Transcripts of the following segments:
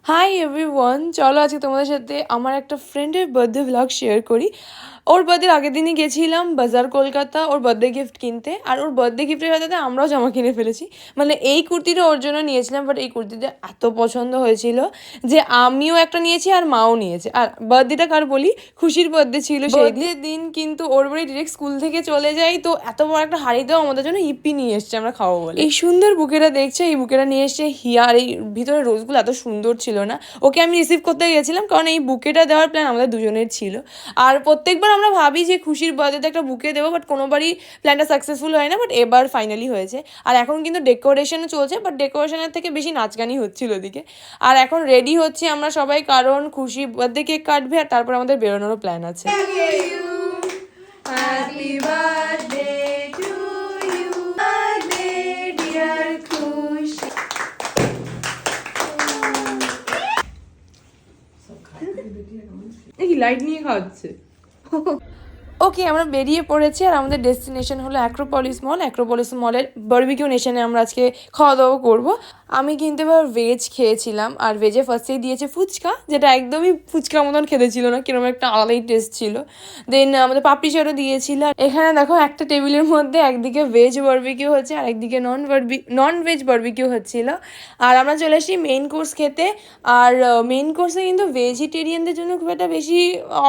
Hi everyone, চলো আজকে তোমাদের সাথে আমার একটা ফ্রেন্ডের বার্থডে ভ্লগ শেয়ার করি। ওর বার্থডের আগের দিনই গেছিলাম বাজার কলকাতা ওর বার্থডে গিফট কিনতে, আর ওর বার্থডে গিফটের সাথে আমরাও জামা কিনে ফেলেছি। মানে এই কুর্তিটা ওর জন্য নিয়েছিলাম, বাট এই কুর্তিটা এত পছন্দ হয়েছিল যে আমিও একটা নিয়েছি আর মাও নিয়েছে। আর বার্থডেটা কার বলি, খুশির বার্থডে ছিল সেই দিন। কিন্তু ওর বাড়ি ডিরেক্ট স্কুল থেকে চলে যাই, তো এত বড় একটা হাঁড়িতেও আমাদের জন্য ইপি নিয়ে এসছে আমরা খাবো বলে। এই সুন্দর বুকেটা দেখছে, এই বুকেটা নিয়ে এসছে হিয়া, আর এই ভিতরে রোজগুলো এত সুন্দর ছিল না। ওকে আমি রিসিভ করতে গেছিলাম কারণ এই বুকেটা দেওয়ার প্ল্যান আমাদের দুজনের ছিল। আর প্রত্যেকবার আমরা ভাবি যে খুশির বার্থডেতে একটা বুকে দেবো, বাট কোনোবারই প্ল্যানটা সাকসেসফুল হয় না, বাট এবার ফাইনালি হয়েছে। আর এখন কিন্তু ডেকোরেশনও চলছে, বাট ডেকোরেশনের থেকে বেশি নাচ গানই হচ্ছিল ওদিকে। আর এখন রেডি হচ্ছি আমরা সবাই, কারণ খুশি বার্থডে কেক কাটবে আর তারপর আমাদের বেরোনোরও প্ল্যান আছে। Happy birthday to you, birthday dear Khushi. কি লাইট নিয়ে খাওয়াচ্ছে। ওকে, আমরা বেরিয়ে পড়েছি আর আমাদের ডেস্টিনেশন হলো অ্যাক্রোপলিস মল। অ্যাক্রোপলিস মলের বারবিকিউ নেশনে আমরা আজকে খাওয়া দাওয়া করবো। আমি কিন্তু এবার ভেজ খেয়েছিলাম, আর ভেজে ফার্স্টেই দিয়েছে ফুচকা, যেটা একদমই ফুচকা মতন খেতে ছিল না, কিরকম একটা আলাদাই টেস্ট ছিল। দেন আমাদের পাপড়ি চাটও দিয়েছিল। এখানে দেখো একটা টেবিলের মধ্যে একদিকে ভেজ বারবিকিউ হচ্ছে আর একদিকে নন ভেজ বারবিকিউ হচ্ছিল। আর আমরা চলে আসি মেইন কোর্স খেতে। আর মেইন কোর্সে কিন্তু ভেজিটেরিয়ানদের জন্য খুব একটা বেশি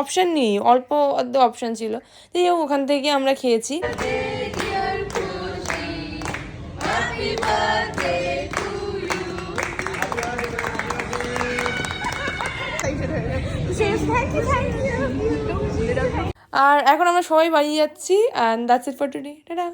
অপশান নেই, অল্প অর্ধ অপশান ছিল। তাই ওখান থেকে আমরা খেয়েছি। আর এখন আমরা সবাই বাড়ি যাচ্ছি, and that's it for today. Tata.